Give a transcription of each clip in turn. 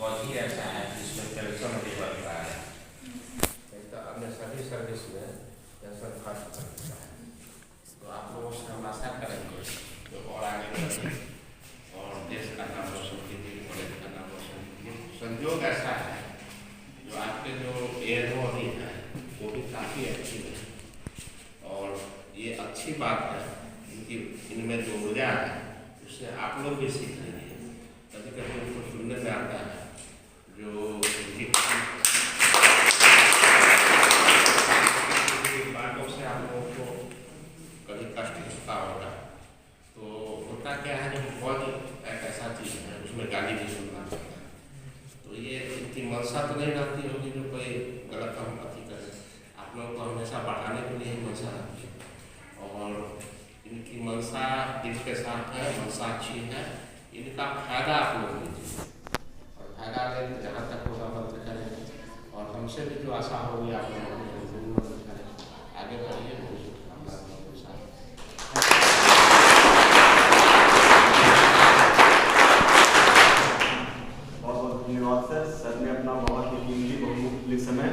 बहुत ही ऐसा है जिसमें टेंशन नहीं बढ़ रहा है। तो अपने सभी सर्विस में टेंशन खत्म कर दिया है। तो आप लोगों से हम आशा करेंगे जो और आगे बढ़े और देश का नाम रोशन कीजिए, कॉलेज का नाम रोशन कीजिए। संयोग ऐसा है जो आपके जो एयरमो अभी है वो भी काफ़ी अच्छी है और ये अच्छी बात है इनकी, इनमें जो ऊर्जा है उससे आप लोग भी सीख लेंगे। कभी कभी उनको सुनने में आता है जो इनकी बातों से आप लोगों को कभी कष्ट होता होगा। तो होता क्या है जब बहुत एक ऐसा चीज़ है उसमें गाली भी सुनना पड़ता है। तो ये इनकी मनसा तो नहीं रहती होगी जो कोई गलत काम अति करे। आप लोगों को हमेशा बढ़ाने के लिए ही मनसा रहती है और इनकी मनसा दिल के साथ है, मनसा अच्छी है। इनका फायदा आप लोग लीजिए और फायदा लेंगे जहाँ तक होगा मदद करेंगे और हमसे भी जो आशा होगी आप लोगों को जरूर मदद करें। आगे बढ़िए, बहुत शुभकामनाएं आपके साथ। बहुत बहुत धन्यवाद सर। सर ने अपना बहुत ही कीमती बहुमूल्य समय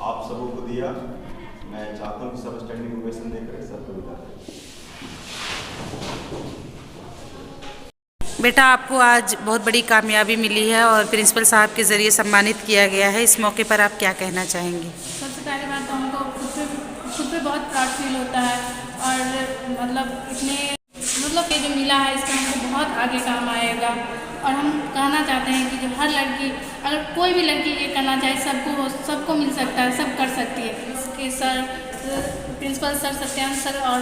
आप सबों को दिया। मैं चाहता हूँ कि सब स्टैंडिंग ओवेशन देकर सर को विदा करें। बेटा, आपको आज बहुत बड़ी कामयाबी मिली है और प्रिंसिपल साहब के ज़रिए सम्मानित किया गया है। इस मौके पर आप क्या कहना चाहेंगी? सबसे पहली बात तो हमको खुद पे बहुत प्राउड फील होता है और मतलब ये जो मिला है इसका हमको बहुत आगे काम आएगा। और हम कहना चाहते हैं कि जो हर लड़की, अगर कोई भी लड़की ये करना चाहे सबको मिल सकता है, सब कर सकती है। इसके sir principal sir Satyanand sir और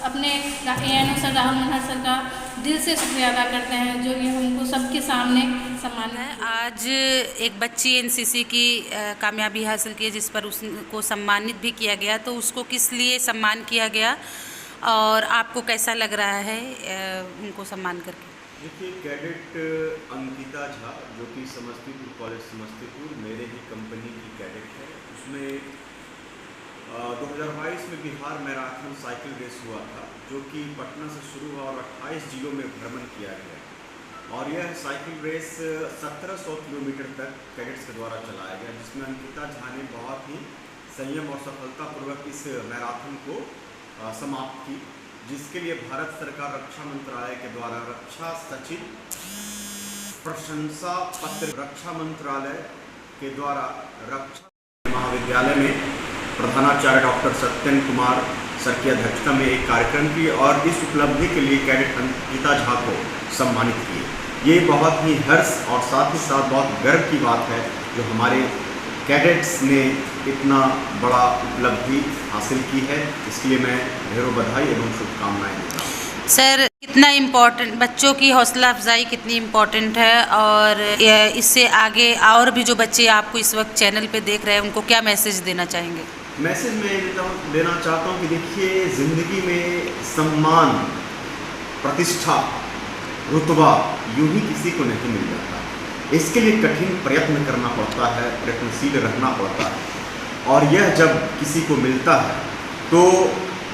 अपने ANO sir Rahul Manhar sir का दिल से शुक्रिया अदा करते हैं जो ये हमको सबके सामने सम्मान है। आज एक बच्ची NCC की कामयाबी हासिल की है जिस पर उसको सम्मानित भी किया गया, तो उसको किस लिए सम्मान किया गया और आपको कैसा लग रहा है उनको सम्मान करके? देखिए, कैडेट अंकिता झा जो कि समस्तीपुर कॉलेज समस्तीपुर मेरे ही कंपनी की कैडेट है, उसमें 2022 में बिहार मैराथन साइकिल रेस हुआ था जो कि पटना से शुरू हुआ और 28 जिलों में भ्रमण किया गया और यह साइकिल रेस 1700 किलोमीटर तक कैडेट्स के द्वारा चलाया गया, जिसमें अंकिता झा ने बहुत ही संयम और सफलतापूर्वक इस मैराथन को समाप्त की, जिसके लिए भारत सरकार रक्षा मंत्रालय के द्वारा रक्षा सचिव प्रशंसा पत्र, रक्षा मंत्रालय के द्वारा रक्षा महाविद्यालय में प्रधानाचार्य डॉक्टर सत्यन कुमार सर की अध्यक्षता में एक कार्यक्रम की और इस उपलब्धि के लिए कैडेट अंकिता झा को सम्मानित किए। ये बहुत ही हर्ष और साथ ही साथ बहुत गर्व की बात है जो हमारे कैडेट्स ने इतना बड़ा उपलब्धि हासिल की है। इसके लिए मैं ढेरों बधाई एवं शुभकामनाएं देता हूँ। सर, कितना इम्पोर्टेंट बच्चों की हौसला अफजाई कितनी इम्पोर्टेंट है और इससे आगे और भी जो बच्चे आपको इस वक्त चैनल पे देख रहे हैं उनको क्या मैसेज देना चाहेंगे? मैसेज मैं देना चाहता हूँ कि देखिए, ज़िंदगी में सम्मान, प्रतिष्ठा, रुतबा यूं ही किसी को नहीं मिल जाता। इसके लिए कठिन प्रयत्न करना पड़ता है, प्रयत्नशील रहना पड़ता है और यह जब किसी को मिलता है तो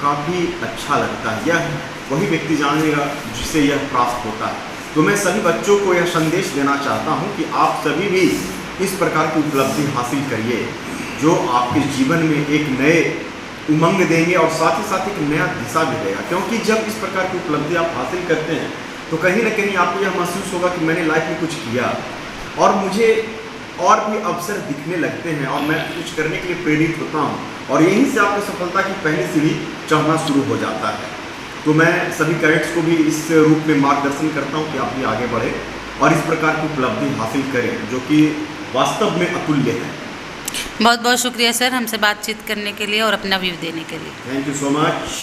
काफ़ी अच्छा लगता है। यह वही व्यक्ति जानेगा जिसे यह प्राप्त होता है। तो मैं सभी बच्चों को यह संदेश देना चाहता हूँ कि आप सभी भी इस प्रकार की उपलब्धि हासिल करिए जो आपके जीवन में एक नए उमंग देंगे और साथ ही साथ एक नया दिशा भी देगा। क्योंकि जब इस प्रकार की उपलब्धि आप हासिल करते हैं तो कहीं ना कहीं आपको यह महसूस होगा कि मैंने लाइफ में कुछ किया और मुझे और भी अवसर दिखने लगते हैं और मैं कुछ करने के लिए प्रेरित होता हूँ और यहीं से आपको सफलता की पहली सीढ़ी चढ़ना शुरू हो जाता है। तो मैं सभी कैडेट्स को भी इस रूप में मार्गदर्शन करता हूँ कि आप भी आगे बढ़े और इस प्रकार की उपलब्धि हासिल करें जो कि वास्तव में अतुल्य है। बहुत बहुत शुक्रिया सर हमसे बातचीत करने के लिए और अपना व्यू देने के लिए। Thank you so much.